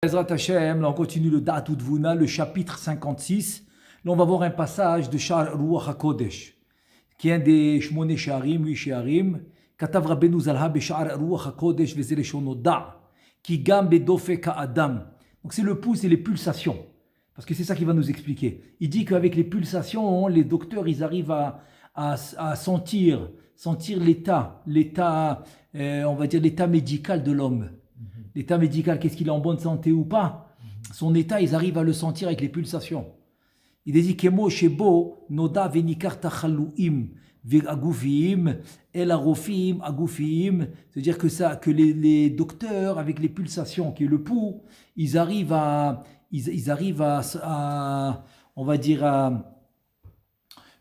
Ezrat Hashem, là on continue le Da'at Udvuna, le chapitre 56. Là on va voir un passage de Sha'ar Ruach HaKodesh, qui est un des Shmone Sha'arim, 8 Sha'arim. Katav Rabbeinu Zalha B'Sha'ar Ruach HaKodesh V'ze Leshono Da' Ki Gam Bedofe Ka'adam. Donc c'est le pouls et les pulsations. Parce que c'est ça qu'il va nous expliquer. Il dit qu'avec les pulsations, les docteurs, ils arrivent à sentir l'état, on va dire l'état médical de l'homme. L'état médical, qu'est-ce qu'il est en bonne santé ou pas? Son état, ils arrivent à le sentir avec les pulsations. Il dit Kemo shebo noda venikar tachalluim ve'agufim el arofim agufim. C'est-à-dire que les docteurs avec les pulsations, qui est le pouls, ils arrivent à on va dire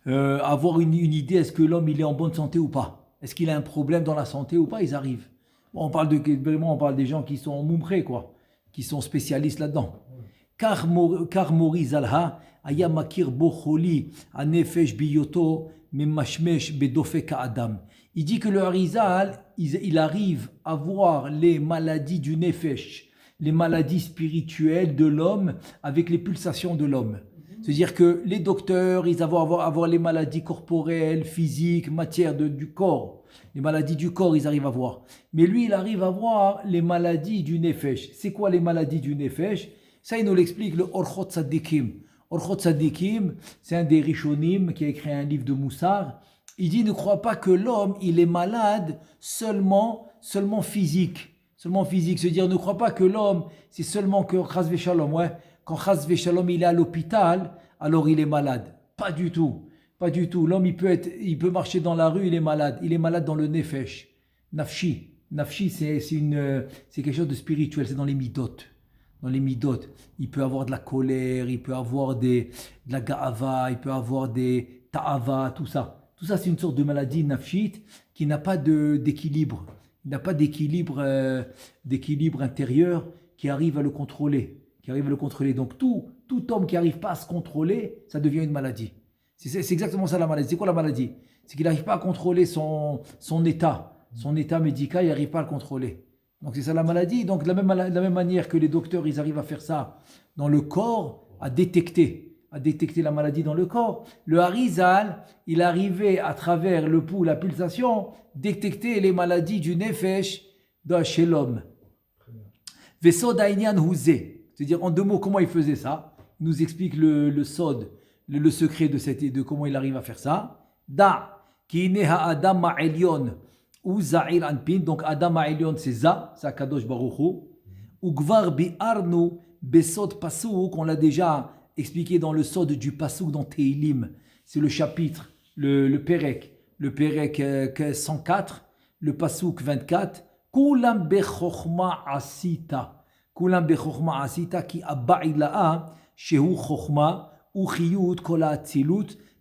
avoir une idée, est-ce que l'homme il est en bonne santé ou pas? Est-ce qu'il a un problème dans la santé ou pas? Ils arrivent. On parle des gens qui sont moumrés, quoi, qui sont spécialistes là-dedans. Car Mori Zalha, aya makir bo choli, anefesh biyoto, memashmesh bedofe ka'adam. Il dit que le Harizal, il arrive à voir les maladies du nefesh, les maladies spirituelles de l'homme avec les pulsations de l'homme. C'est-à-dire que les docteurs, ils vont avoir les maladies corporelles, physiques, matière du corps. Les maladies du corps, ils arrivent à voir. Mais lui, il arrive à voir les maladies du nefesh. C'est quoi les maladies du nefesh? Ça, il nous l'explique, le Orchot Tzadikim. Orchot Tzadikim, c'est un des Rishonim qui a écrit un livre de Moussar. Il dit, ne crois pas que l'homme, il est malade seulement physique. Seulement physique. C'est-à-dire, ne crois pas que l'homme, c'est seulement que Chas Veshalom, ouais. Quand Chas Veshalom, il est à l'hôpital, alors il est malade. Pas du tout. Pas du tout. L'homme, il peut marcher dans la rue, il est malade. Il est malade dans le nefesh. Nafshi. Nafshi, c'est quelque chose de spirituel. C'est dans les midot. Dans les midot. Il peut avoir de la colère, il peut avoir de la ga'ava, il peut avoir des ta'ava, tout ça. Tout ça, c'est une sorte de maladie nafshite qui n'a pas d'équilibre. Il n'a pas d'équilibre intérieur qui arrive à le contrôler. Donc, tout homme qui n'arrive pas à se contrôler, ça devient une maladie. C'est exactement ça la maladie. C'est quoi la maladie? C'est qu'il n'arrive pas à contrôler son état médical, il n'arrive pas à le contrôler. Donc c'est ça la maladie. Donc de la même manière que les docteurs, ils arrivent à faire ça dans le corps, à détecter la maladie dans le corps. Le Harizal, il arrivait à travers le pouls, la pulsation, détecter les maladies du nefesh chez l'homme. Vesod Aïnian Houzé. C'est-à-dire en deux mots, comment il faisait ça? Il nous explique le sod, le secret de comment il arrive à faire ça. Da, ki neha Adam ma'elyon, ou za'il anpin. Donc Adam ma'elyon, c'est Za, c'est Kadosh Baruch Hu. Ou gvar bi arnu besod pasouk, on l'a déjà expliqué dans le sod du pasouk dans Teilim. C'est le chapitre, le Perek 104, le pasouk 24. Kulam bechokhma asita. Kulam bechokhma asita ki abba ila'a shehu chokhma.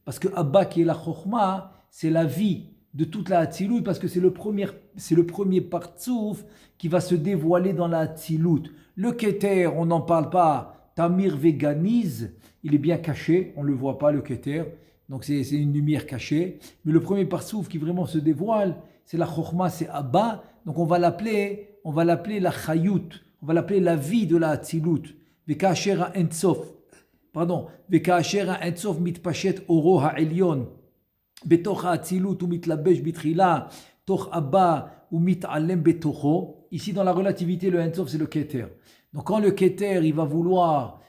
Parce que Abba qui est la Chokhma, c'est la vie de toute la Hatzilut, parce que c'est le premier partsouf qui va se dévoiler dans la Hatzilut. Le Keter, on n'en parle pas, Tamir Veganiz, il est bien caché, on ne le voit pas le Keter, donc c'est une lumière cachée. Mais le premier partsouf qui vraiment se dévoile, c'est la Chokhma, c'est Abba, donc on va l'appeler la Chayut, on va l'appeler la vie de la Hatzilut. Vekashera Entsof. וכאשר האינסוף מתפשט אורו העליון בתוך האצילות ומתלבש בתחילה תוך אבא ומתעלם בתוכו. Ici dans la relativité, le Ein-Sof c'est le Keter. Donc quand le Keter il va vouloir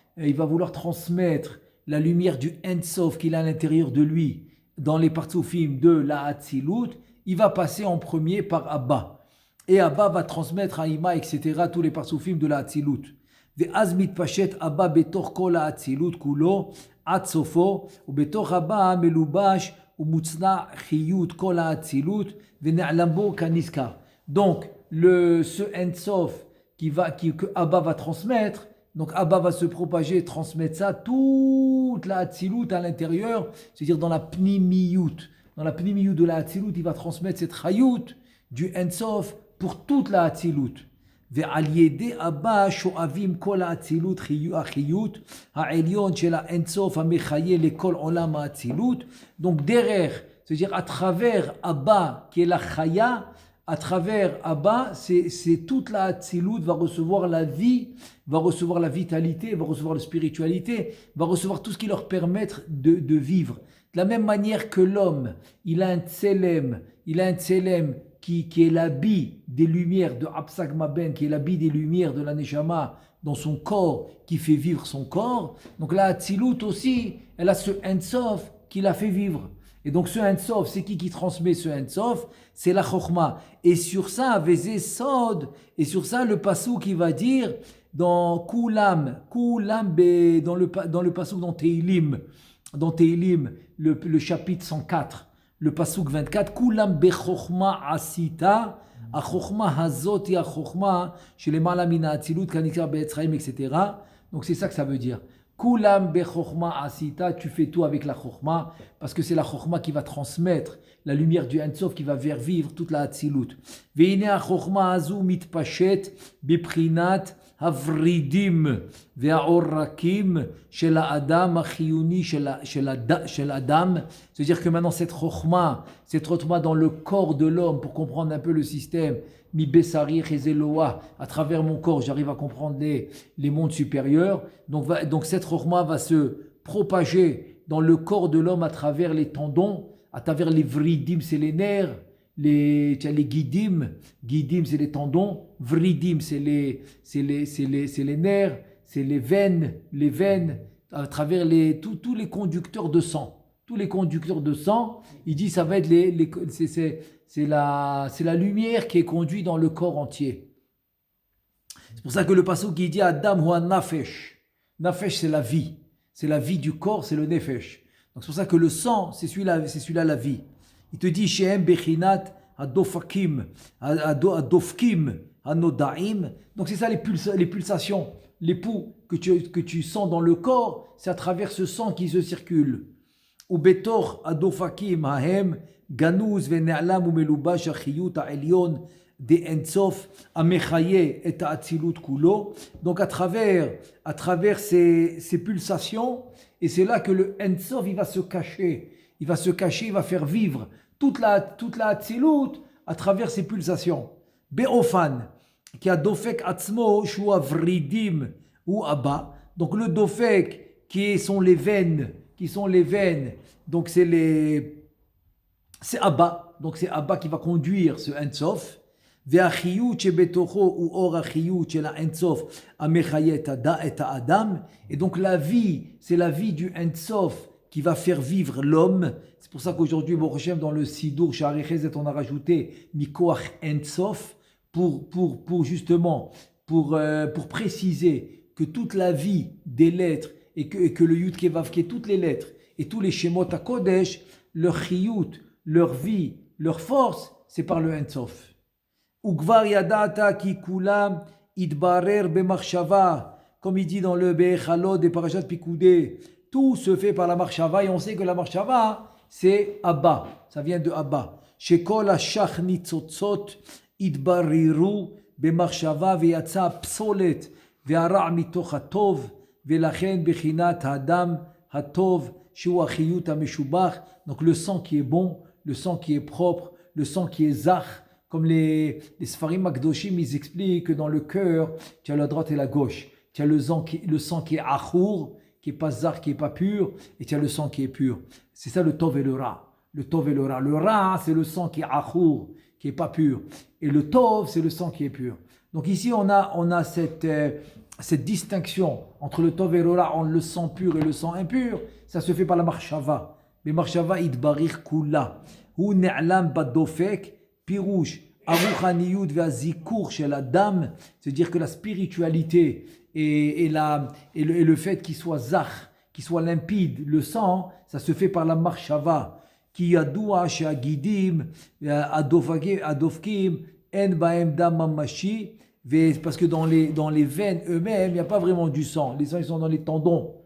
transmettre la lumière du Ein-Sof qu'il a à l'intérieur de lui dans les partsoufim de la Hatzilut, il va passer en premier par Abba. Et Abba va transmettre à Ima, etc. tous les partsoufim de la Hatzilut. ואז מתפשט אבא בתוך כל האצילות כולו עד סופו, ובתוך אבא מלובש ומוצנע חיות כל האצילות ונעלם בו כנזכר. Donc ce Ein-Sof que Abba va transmettre, donc Abba va se propager, transmettre ça toute la Hatzilut à l'intérieur, c'est-à-dire dans la pnimiyut. Dans la pnimiyut de la Hatzilut, il va transmettre cette chayut du Ein-Sof pour toute la Hatzilut. ועל ידי אבא שואבים כל האצילות החיות העליון של האינסוף המחיה לכל עולם האצילות. Donc derrière, c'est-à-dire à travers Abba qui est la chaya, à travers Abba, c'est toute la Hatzilut va recevoir la vie, va recevoir la vitalité, va recevoir la spiritualité, va recevoir tout ce qui leur permet de vivre. De la même manière que l'homme, il a un tselem qui est l'habit des lumières de Absag Maben, qui est l'habit des lumières de la Neshama dans son corps, qui fait vivre son corps. Donc la Hatzilut aussi, elle a ce Ein Sof qui la fait vivre. Et donc ce Ein Sof, c'est qui transmet ce Ein Sof? C'est la Chokhmah. Et sur ça, Vezé Sod, et sur ça, le passou qui va dire dans Kulam, dans le passou dans Teilim, le chapitre 104, le passouk 24, Kulam be chokhma asita, a chokhma hazoti a chokhma, chez les malamina atzilut, kanikar be etzraim, etc. Donc c'est ça que ça veut dire. Kulam be chokhma asita, tu fais tout avec la chokhma, parce que c'est la chokhma qui va transmettre la lumière du Ein Sof qui va faire vivre toute la atzilut. Veine a chokhma azu mitpashet beprinat havridim ve'aorakim shel ha'adam achiyuni shel adam. C'est-à-dire que maintenant cette chokhma dans le corps de l'homme, pour comprendre un peu le système, mi besari chezeloa, à travers mon corps, j'arrive à comprendre les mondes supérieurs. Donc cette chokhma va se propager dans le corps de l'homme à travers les tendons, à travers les vridim, c'est les nerfs, les guidim c'est les tendons, vridim c'est les nerfs, c'est les veines, à travers tous les conducteurs de sang. Tous les conducteurs de sang, il dit ça va être c'est la lumière qui est conduite dans le corps entier. C'est pour ça que le passage qui dit Adam ou nafesh. Nafesh c'est la vie du corps, c'est le nefesh. Donc c'est pour ça que le sang, c'est celui-là la vie. Il te dit Shehem Bechinat Adofakim, Adofkim, Anodaim. Donc c'est ça les pulsations, les poux que tu sens dans le corps, c'est à travers ce sang qui se circule. Ou Betor Adofakim Hahem, Ganuz Vene'alam Umelubash Achiyut Ha'elyon de Ensof Amechaye et Atzilut Kulo. Donc à travers ces pulsations, et c'est là que le Ensof il va se cacher, il va faire vivre toute la Hatzilut à travers ses pulsations. Be'ofan, qui a Dofek Atzmo, Shua Vridim ou Abba. Donc le Dofek, qui sont les veines, donc c'est Abba. Donc c'est Abba qui va conduire ce Ensof. Ve'achiyut shebetocho ou or achiyut shel Ensof amechayet ada et adam. Et donc la vie, c'est la vie du Ensof qui va faire vivre l'homme. C'est pour ça qu'aujourd'hui, dans le Sidour, Sha'arei Chesed, on a rajouté Mikoach Ensof pour justement, pour préciser que toute la vie des lettres et que le Yud Kevav, qui est toutes les lettres et tous les Shemot HaKodesh, leur chiyut, leur vie, leur force, c'est par le Ensof. Ugvar yadata ki kulam idbarer bemachshava, comme il dit dans le Be'echalot des Parashat Pikoudé, tout se fait par la marshava, et on sait que la marshava, c'est Abba, ça vient de Abba. Shekol hashach nitzotzot idbariru bemachshava veyatsa psolet ve'ara mitoch hatov ve'lachen bechinat hadam hatov shu achiyut hameshubach. Donc le sang qui est bon, le sang qui est propre, le sang qui est zach. Comme les Sfarim Makdoshim, ils expliquent que dans le cœur, tu as la droite et la gauche. Tu as le sang qui est achour, qui n'est pas zar, qui n'est pas pur, et tu as le sang qui est pur. C'est ça le tov et le ra. Le tov et le ra. Le ra, c'est le sang qui est achour, qui n'est pas pur. Et le tov, c'est le sang qui est pur. Donc ici, on a cette distinction entre le tov et le ra, entre le sang pur et le sang impur. Ça se fait par la marshava. Mais marshava, idbarir kula. Hu ne'alam badofek. Pirouche, Aruchaniyut ve'azikur chez la dame, c'est-à-dire que la spiritualité et le fait qu'il soit zach, qu'il soit limpide, le sang, ça se fait par la marshava, qui yadoua chez Agidim, Adofkim, En baem dam mamashi, parce que dans les veines eux-mêmes, il n'y a pas vraiment du sang. Les sangs, ils sont dans les tendons.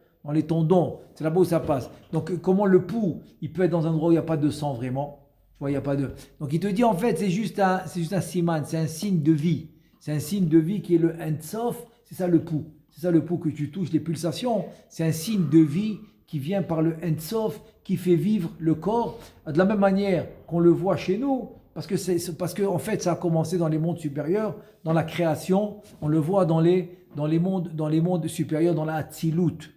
C'est là-bas où ça passe. Donc, comment le pouls, il peut être dans un endroit où il n'y a pas de sang vraiment? Il y a pas de... Donc il te dit en fait c'est juste un siman, c'est un signe de vie. C'est un signe de vie qui est le Ensof, c'est ça le pouls. C'est ça le pouls que tu touches, les pulsations. C'est un signe de vie qui vient par le Ensof, qui fait vivre le corps. De la même manière qu'on le voit chez nous, Parce que en fait, ça a commencé dans les mondes supérieurs, dans la création. On le voit dans les mondes supérieurs, dans la Hatzilut.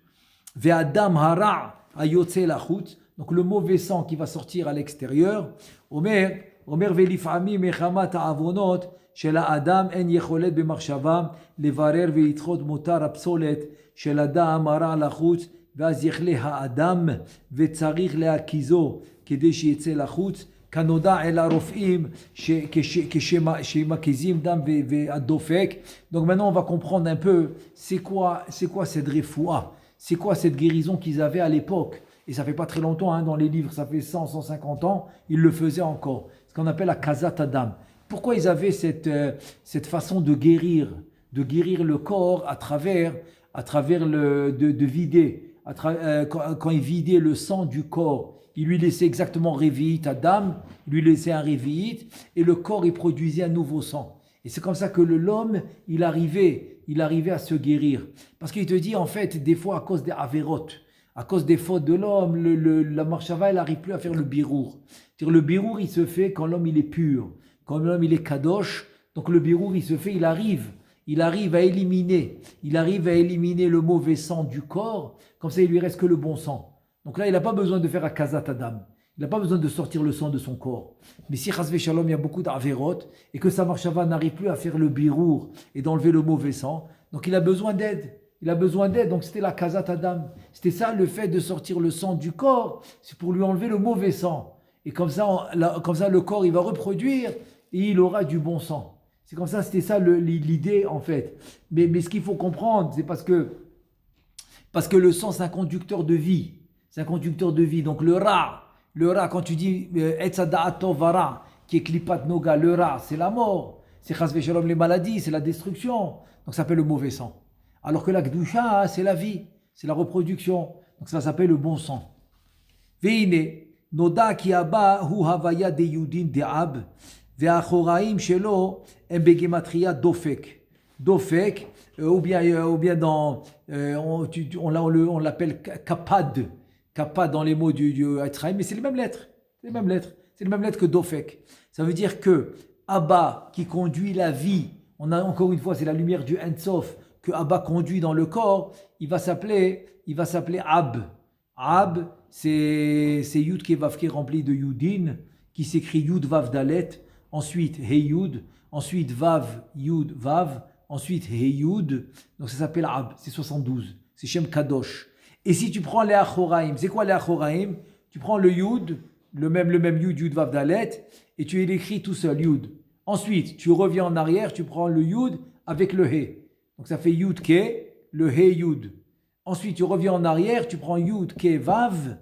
Ve'adam hara ayotze lachutz. Donc le mauvais sang qui va sortir à l'extérieur. Omer ve'lif'amim mechamat ha'avonot shel ha'adam en yecholet b'machshava levarer ve'yitchot mutar ha'psolet shel adam hara lachutz ve'az yechle ha'adam ve'tzarich le'akizo kedei sheyetze lachutz. Kanoda el arofim kizim dam ve'adofek. Donc maintenant on va comprendre un peu c'est quoi cette refoua, c'est quoi cette guérison qu'ils avaient à l'époque. Et ça fait pas très longtemps, hein, dans les livres, ça fait 100, 150 ans, ils le faisaient encore. Ce qu'on appelle la kazat adam. Pourquoi ils avaient cette façon de guérir le corps à travers de vider, quand ils vidaient le sang du corps. Il lui laissait exactement révi'it Adam, il lui laissait un révi'it, et le corps, il produisait un nouveau sang. Et c'est comme ça que l'homme, il arrivait à se guérir. Parce qu'il te dit, en fait, des fois, à cause des avérotes, à cause des fautes de l'homme, la marshava, elle n'arrive plus à faire le birour. C'est-à-dire, le birour, il se fait quand l'homme, il est pur, quand l'homme, il est kadosh. Donc, le birour, il se fait, il arrive à éliminer le mauvais sang du corps, comme ça, il lui reste que le bon sang. Donc là, il n'a pas besoin de faire akazat adam. Il n'a pas besoin de sortir le sang de son corps. Mais si chas v'shalom, il y a beaucoup d'avérotes et que sa marshava n'arrive plus à faire le birour et d'enlever le mauvais sang, donc il a besoin d'aide. Donc c'était la kazat adam. C'était ça le fait de sortir le sang du corps, c'est pour lui enlever le mauvais sang. Et comme ça, le corps, il va reproduire et il aura du bon sang. C'est comme ça, c'était ça l'idée en fait. Mais ce qu'il faut comprendre, c'est parce que le sang, c'est un conducteur de vie. C'est un conducteur de vie. Donc le ra, quand tu dis etzada'atovara, qui est klipat noga, le ra, c'est la mort. C'est chas v'shalom les maladies, c'est la destruction. Donc ça s'appelle le mauvais sang. Alors que la gdusha, c'est la vie, c'est la reproduction. Donc ça s'appelle le bon sang. Veine, noda ki aba hu havaya de yudin de ab, ve'achoraim shelo em begematria dofek. Dofek, ou bien dans, on l'appelle kapad. Kappa dans les mots du Haïtraïm, mais c'est les mêmes lettres. C'est les mêmes lettres que Dofek. Ça veut dire que Abba qui conduit la vie, on a encore une fois, c'est la lumière du Ensof que Abba conduit dans le corps, il va s'appeler Ab. Ab, c'est Yud Kevav qui est rempli de Yudin, qui s'écrit Yud Vav Dalet, ensuite He Yud, ensuite Vav Yud Vav, ensuite He Yud, donc ça s'appelle Ab, c'est 72, c'est Shem Kadosh. Et si tu prends les Achoraim, c'est quoi les Achoraim? Tu prends le Yud, le même Yud, Yud Vav Dalet, et tu l'écris tout seul, Yud. Ensuite, tu reviens en arrière, tu prends le Yud avec le He. Donc ça fait Yud Ke, le He Yud. Ensuite, tu reviens en arrière, tu prends Yud Ke Vav,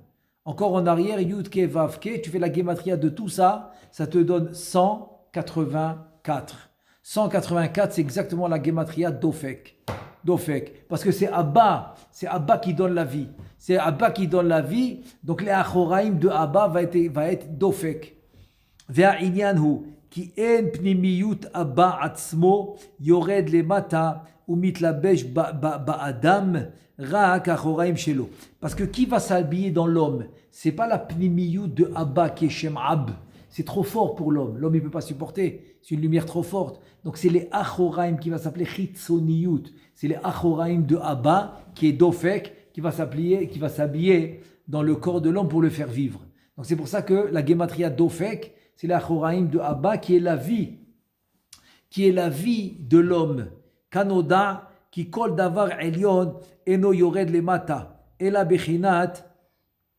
encore en arrière, Yud Ke Vav Ke, tu fais la gématria de tout ça, ça te donne 184. 184, c'est exactement la gématria d'Ofek. Parce que c'est Abba qui donne la vie. C'est Abba qui donne la vie, donc les Achoraim de Abba va être Dofek. Ve'a'inyan hu, ki en pnimiyut Abba atzmo, yored lemata, ou mitlabesh ba'adam, ra'ak Achoraim shelo. Parce que qui va s'habiller dans l'homme? C'est pas la pnimiyut de Abba qui est Shem Ab. C'est trop fort pour l'homme. L'homme, il ne peut pas supporter. C'est une lumière trop forte. Donc, c'est les Achoraim qui va s'appeler Chitzoniyut. C'est les Achoraim de Abba, qui est Dofek, qui va s'habiller dans le corps de l'homme pour le faire vivre. Donc, c'est pour ça que la Gematria Dofek, c'est les Achoraim de Abba, qui est la vie de l'homme. Kanoda, qui kol davar elyon, eno yored lemata, ela bechinat,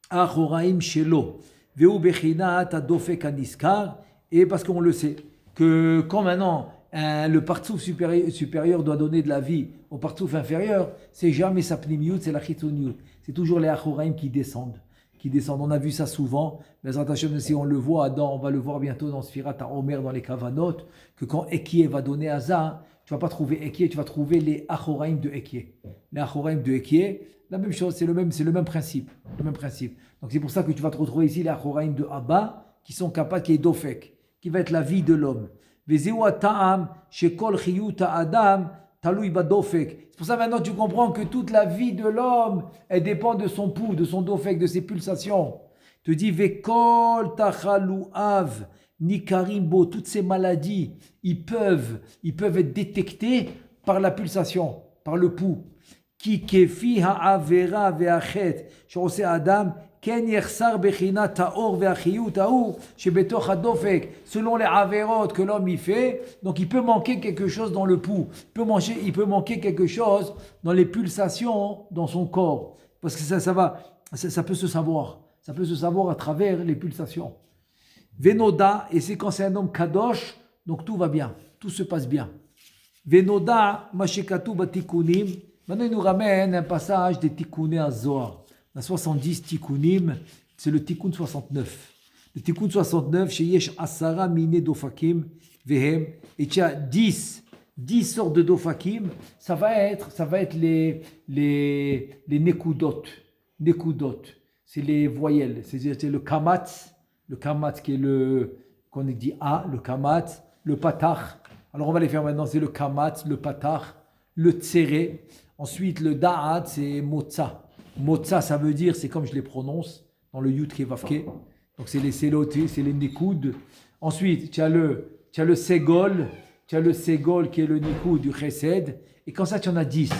Achoraim shelo. Et parce qu'on le sait, que quand maintenant le partsouf supérieur doit donner de la vie au partsouf inférieur, c'est jamais sa pnimiyut, c'est la chitzoniyut. C'est toujours les achoraim qui descendent. On a vu ça souvent, mais si on le voit, on va le voir bientôt dans Sfirat HaOmer, dans les Kavanot, que quand Ekié va donner Aza, tu ne vas pas trouver Ekié, tu vas trouver les achoraim de Ekié. Les achoraim de Ekié, la même chose, c'est le même principe. Donc c'est pour ça que tu vas te retrouver ici les Achoraim de Abba, qui sont capables, qui est Dofek, qui va être la vie de l'homme. C'est pour ça maintenant tu comprends que toute la vie de l'homme, elle dépend de son pouls, de son Dofek, de ses pulsations. Te dit Vekol tachalu av ni karimbo, toutes ces maladies, ils peuvent être détectés par la pulsation, par le pouls. Ki kefi ha'avera ve'achet, שעושה אדם, כן יחסר בחינת האור והחיות ההוא שבתוך הדופק, selon les avérotes que l'homme y fait, donc il peut manquer quelque chose dans le pouls, il peut manquer quelque chose dans les pulsations dans son corps, parce que ça peut se savoir à travers les pulsations. Venoda, et c'est quand c'est un homme kadosh, donc tout va bien, tout se passe bien. Venoda, mashekatu batikunim. Maintenant, il nous ramène un passage des tikkuné à Zohar. On a 70 tikkunim, c'est le tikkun 69. Le tikkun 69, chez Yesh Asara Mine Dofakim Vehem, et tu as 10 sortes de Dofakim, ça va être les nekudot. Nekudot, c'est les voyelles, c'est le kamatz qui est qu'on dit A, le kamatz, le patach. Alors on va les faire maintenant, c'est le kamatz, le patach, le tsere. Ensuite, le da'at, c'est motza. Motza, ça veut dire, c'est comme je les prononce, dans le yud kevavke. Donc, c'est les nekoud. Ensuite, tu as le segol. Tu as le segol qui est le nekoud du chesed. Et quand ça, tu en as 10.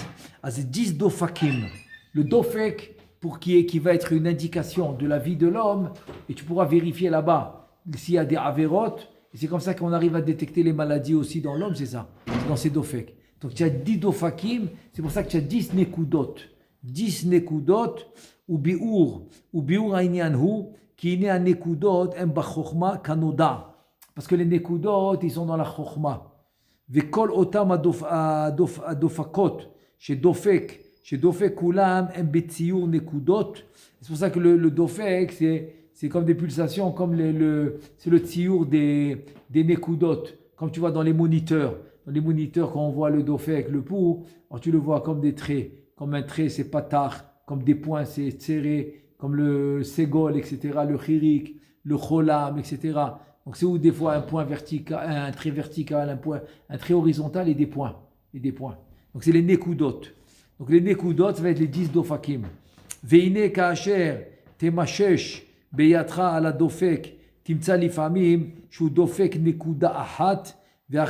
Ah, c'est 10 dofakim. Le dofek, qui va être une indication de la vie de l'homme. Et tu pourras vérifier là-bas s'il y a des avérotes. Et c'est comme ça qu'on arrive à détecter les maladies aussi dans l'homme, c'est ça. C'est dans ces dofek. Donc tu as 10 dofakim, c'est pour ça que tu as 10 nekudot. 10 nekudot, ou bi'ur ainyanhu, qui est un nekudot, un bachokma kanoda. Parce que les nekudot, ils sont dans la chokma. Vekol otam adofakot, chez dofek kulam, un betsiur nekudot. C'est pour ça que le dofek, c'est comme des pulsations, comme c'est le tsiur des nekudot, comme tu vois dans les moniteurs. Dans les moniteurs, quand on voit le dofek avec le pouls, alors tu le vois comme des traits. Comme un trait, c'est patar. Comme des points, c'est tséré. Comme le segol, etc. Le chirik, le cholam, etc. Donc c'est où des fois un point vertical, un trait vertical, un trait horizontal et des points. Donc c'est les nekudot. Donc les nekudot, ça va être les 10 dofakim. Veine kaasher temashesh beyatra ala dofek timtsa lifamim shu dofek nekuda ahat. Des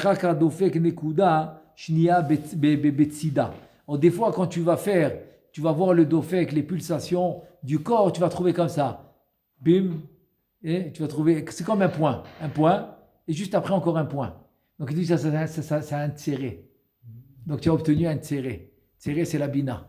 fois, quand tu vas voir le dofek, les pulsations du corps, tu vas trouver comme ça. Bim, et tu vas trouver, c'est comme un point, et juste après encore un point. Donc il dit ça c'est un tséré. Donc tu as obtenu un tséré. Tséré c'est la bina.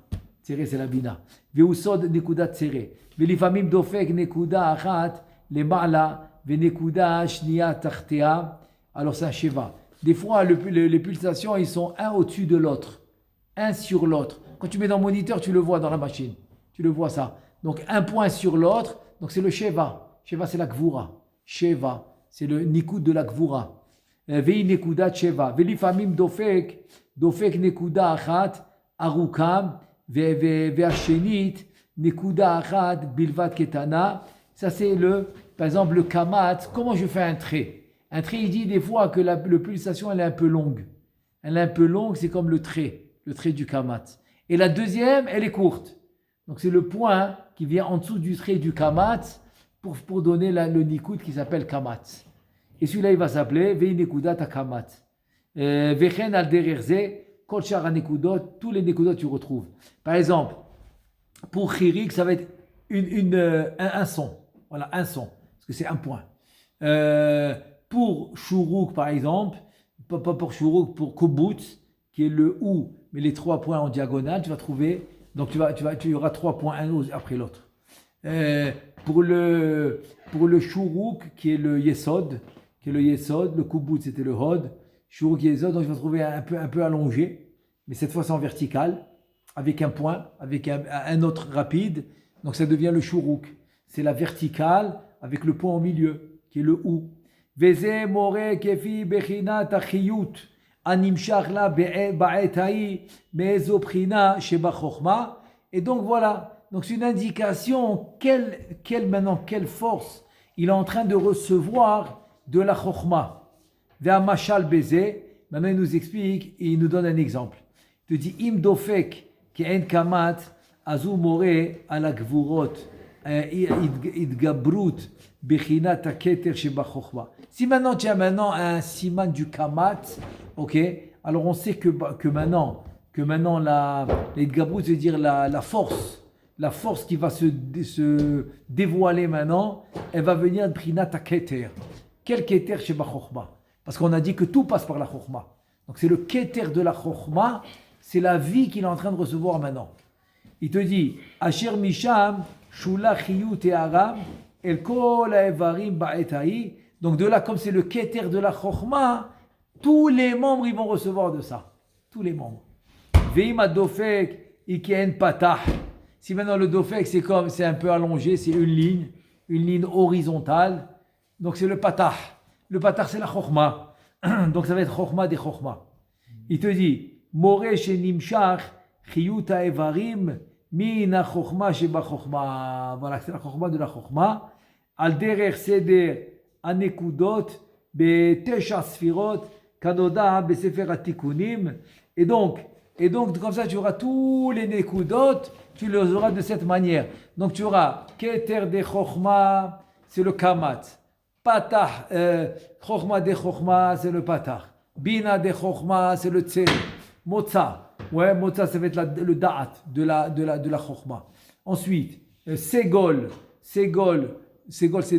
Veusod nekuda tséré. Velifamim dofek nekuda achat le ma'la ve nekuda shnia tachtea. Alors c'est un sheva. Des fois, les pulsations, ils sont un au-dessus de l'autre, un sur l'autre. Quand tu mets dans le moniteur, tu le vois dans la machine. Tu le vois ça. Donc, un point sur l'autre, donc c'est le sheva. Sheva, c'est la gvura. Sheva, c'est le nikud de la gvura. Vei nekuda sheva. Velifamim dofek nekuda achat, arukam, ve'ashenit, nekuda achat, bilvat ketana. Ça, c'est par exemple, le kamat. Comment je fais un trait? Un trait, il dit des fois que la pulsation, elle est un peu longue. C'est comme le trait du kamat. Et la deuxième, elle est courte. Donc c'est le point qui vient en dessous du trait du kamat pour donner le nikud qui s'appelle kamat. Et celui-là, il va s'appeler Vei nekudat kamat. Vechen al dererze, kol shara nekudot, tous les nekudot tu retrouves. Par exemple, pour chirik, ça va être un son. Voilà, un son. Parce que c'est un point. Pour Shuruk, par exemple, pas pour Shuruk, pour Kobutz, qui est le ou, mais les 3 points en diagonale, tu vas trouver, donc tu y auras 3 points un après l'autre. Pour le Shuruk, qui est le Yesod, le Kobutz c'était le Hod, Shuruk Yesod, donc tu vas trouver un peu allongé, mais cette fois c'est en vertical, avec un point, avec un autre rapide, donc ça devient le Shuruk. C'est la verticale avec le point au milieu, qui est le ou. וזה מורה כפי בחינת החיות הנמשך לה בעת ההיא מאיזו בחינה שבחוכמה. Et donc voilà, donc c'est une indication quelle force il est en train de recevoir de la chokhma. Ve'amashal beze, maintenant il nous explique et il nous donne un exemple. Il te dit im dofek ki en kamat azu more ala gvurot Idgabrut Bechinat Keter Sheba Chokhma. Si maintenant tu as un siman du Kamat, ok, alors on sait que maintenant l'Idgabrut veut dire la force qui va se dévoiler maintenant, elle va venir de Bechinat Keter. Quel Keter Sheba Chokhma? Parce qu'on a dit que tout passe par la Chokhma. Donc c'est le Keter de la Chokhma, c'est la vie qu'il est en train de recevoir maintenant. Il te dit, Asher Misham, Shula Chiyut et Aram, El Kol Evarim Ba'etahi. Donc de là, comme c'est le Keter de la Chokhma, tous les membres ils vont recevoir de ça. Tous les membres. Veim Adofek Ikeen Patah. Si maintenant le Dofek c'est un peu allongé, c'est une ligne horizontale. Donc c'est le Patah. Le Patah c'est la Chokhma. Donc ça va être Chokhma des Chokhma. Il te dit, More Nimshach Chiyut Evarim. Mina Chokhma Sheba Chokhma. Voilà, c'est la Chokhma de la Chokhma. Al derer seder anekudot betesha sfirot kanoda besefer atikunim. Et donc, comme ça, tu auras tous les nekudot, tu les auras de cette manière. Donc, tu auras Keter de Chokhma, c'est le Kamat. Patah, Chokhma de Chokhma, c'est le Patah. Bina de Chokhma, c'est le Tseri. Motza. Ouais, Motza, ça va être le Da'at de la Chokhma. Ensuite, Segol, c'est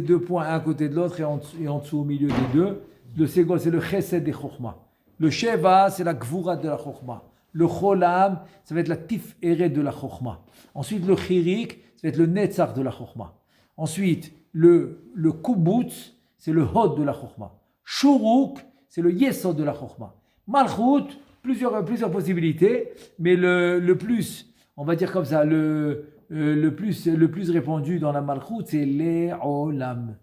deux points, un à côté de l'autre et en dessous au milieu des deux. Le Segol, c'est le Chesed des Chokhma. Le Sheva, c'est la Gvura de la Chokhma. Le Cholam, ça va être la Tiferet de la Chokhma. Ensuite, le Chirik, ça va être le Netzach de la Chokhma. Ensuite, le Kubutz, c'est le Hod de la Chokhma. Shuruk, c'est le Yesod de la Chokhma. Malchut, plusieurs possibilités, mais le plus, on va dire comme ça, le plus répandu dans la Malchut, c'est les Olam.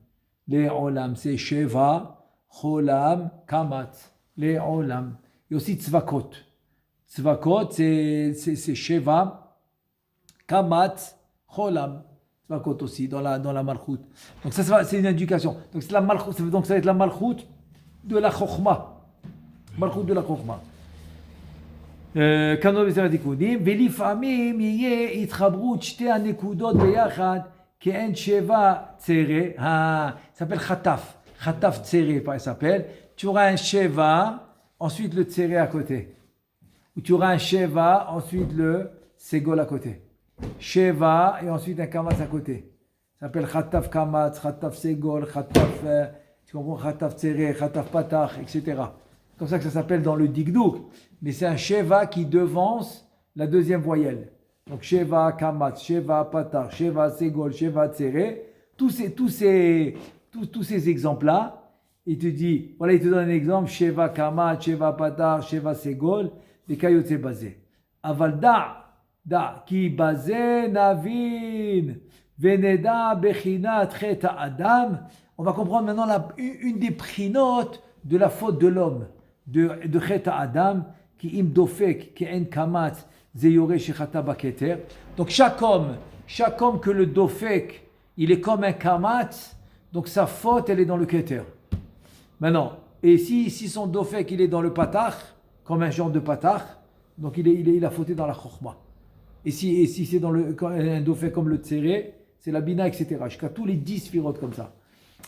Les Olam, c'est Sheva, Cholam, Kamat. Les Olam. Et aussi Tzvakot. Tzvakot, c'est Sheva, Kamat, Cholam. Tzvakot aussi, dans la Malchut. Donc ça c'est une éducation. Donc, ça va être la Malchut de la Chokhma. Malchut de la Chokhma. כנו בסדר התיקונים, ולפעמים יהיה התחברות שתי הנקודות ביחד כאין שבע צרה, ça s'appelle חטף צרה, ça s'appelle, tu auras un sheva, ensuite le tsere à côté, ou tu auras un sheva, ensuite le segol à côté, sheva et ensuite un kamatz à côté, ça s'appelle khataf kamatz, khataf segol, khataf, tu comprends, khataf tsere, khataf patach, etc. Comme ça que ça s'appelle dans le digdouk, mais c'est un sheva qui devance la deuxième voyelle. Donc sheva kamat, sheva patach, sheva segol, sheva tsere, tous ces exemples-là, il te dit, voilà, il te donne un exemple, sheva kamat, sheva patach, sheva segol, et kayotse basé. Aval da ki basé navin, veneda bechinat cheta adam. On va comprendre maintenant une des prinotes de la faute de l'homme. De Cheta Adam, qui im dofek, qui en kamat, zeyore shechata baketer. Donc chaque homme que le dofek, il est comme un kamat, donc sa faute, elle est dans le keter. Maintenant, et si son dofek, il est dans le patach, comme un genre de patach, donc il a fauté dans la chokhma. Et si c'est dans un dofek comme le tsere, c'est la bina, etc. Jusqu'à tous les 10 firotes comme ça.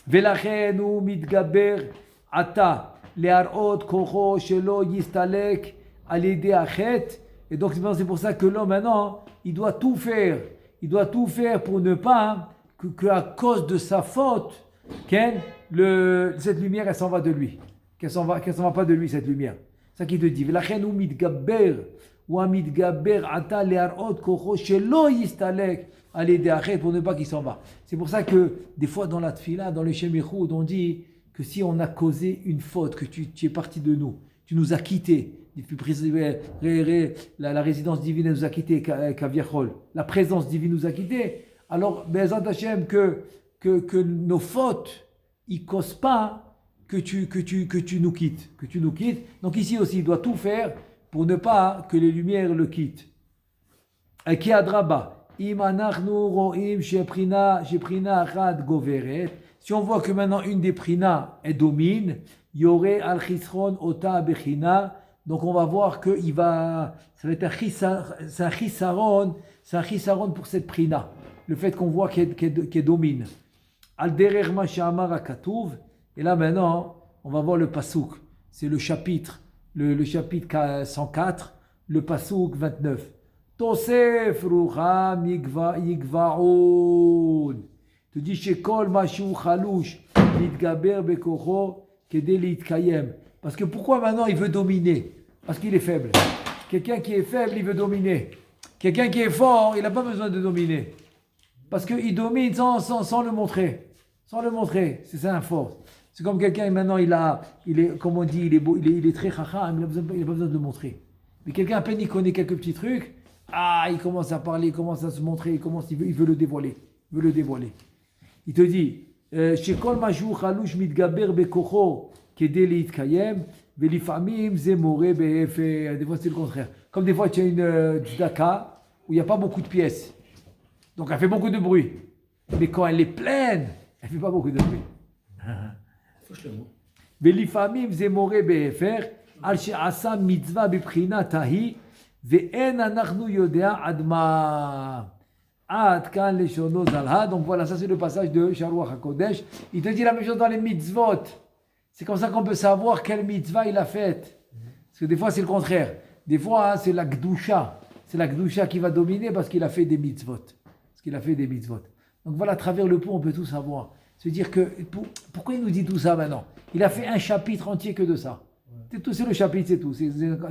Velachen ou mitgaber ata. Le'arot kocho shelo yistalek alide achet. Et donc c'est pour ça que l'homme maintenant il doit tout faire pour ne pas que à cause de sa faute cette lumière elle s'en va de lui, qu'elle s'en va pas de lui cette lumière. C'est ça qu'il te dit. Velachen ou mitgaber ou mitgaber ata le'arot kocho shelo yistalek alide achet, pour ne pas qu'il s'en va. C'est pour ça que des fois dans la tfila, dans le Shem Yehoud, on dit que si on a causé une faute, que tu es parti de nous, tu nous as quittés, la résidence divine nous a quittés, la présence divine nous a quittés, alors, Be'ezrat Hashem, que nos fautes, ils ne causent pas que tu nous quittes, Donc ici aussi, il doit tout faire pour ne pas que les lumières le quittent. Ki adraba, im anachnu ro'im sheprina achad goveret. Si on voit que maintenant une des prina elle domine, yoré al chisron ota bechina, donc on va voir que ça va être un chisaron pour cette prina. le fait qu'on voit qu'elle domine. Al derer ma she'amar hakatuv. Et là maintenant, on va voir le pasouk. C'est le chapitre, le chapitre 104, le pasouk 29. Tosef rucham yigvaoun. Tu dis shekol mashu chalouch mitgaber bekocho kedei litkayem. Parce que pourquoi maintenant il veut dominer? Parce qu'il est faible. Quelqu'un qui est faible, il veut dominer. Quelqu'un qui est fort, il n'a pas besoin de dominer. Parce qu'il domine sans le montrer. Sans le montrer, c'est ça la force. C'est comme quelqu'un, maintenant, il est, comme on dit, il est beau, il est très chacham, il n'a pas besoin de le montrer. Mais quelqu'un, à peine il connaît quelques petits trucs, il commence à parler, il commence à se montrer, il veut le dévoiler. Il veut le dévoiler. Il te dit, Shekol majou chalouch mitgaber bekocho kedei litkayem, velifamim zemore be'efer. Des fois, c'est le contraire. Comme des fois, tu as une tzedaka où il n'y a pas beaucoup de pièces. Donc, elle fait beaucoup de bruit. Mais quand elle est pleine, elle ne fait pas beaucoup de bruit. ולפעמים זה מורה בהפך, על שעשה מצווה בבחינת ההיא, ואין אנחנו יודע עד מה. עד כאן לשונו זלהה. Donc voilà, ça c'est le passage de Sharuach HaKodesh. Il te dit la même chose dans les mitzvot. C'est comme ça qu'on peut savoir quelle mitzvah il a faite. Parce que des fois c'est le contraire. Des fois c'est la gdusha. C'est la gdusha qui va dominer parce qu'il a fait des mitzvot. Parce qu'il a fait des mitzvot. Donc voilà, à travers le pont on peut tout savoir. Se dire que, pourquoi il nous dit tout ça maintenant? Il a fait un chapitre entier que de ça. C'est le chapitre, c'est tout.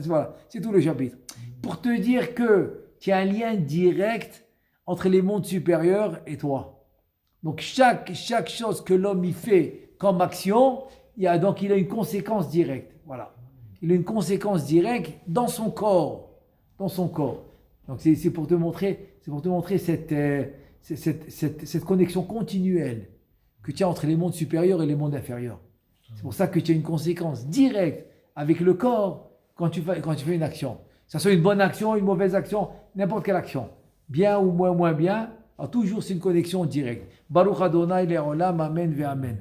Voilà, c'est tout le chapitre. Pour te dire que tu as un lien direct entre les mondes supérieurs et toi. Donc chaque chose que l'homme y fait comme action, il a une conséquence directe. Voilà. Il a une conséquence directe dans son corps. Dans son corps. Donc c'est pour te montrer, cette connexion continuelle que tu as entre les mondes supérieurs et les mondes inférieurs. C'est pour ça que tu as une conséquence directe avec le corps quand tu fais une action. Que ce soit une bonne action, une mauvaise action, n'importe quelle action. Bien ou moins bien, alors toujours c'est une connexion directe. Baruch Adonai Le'olam, Amen ve Amen.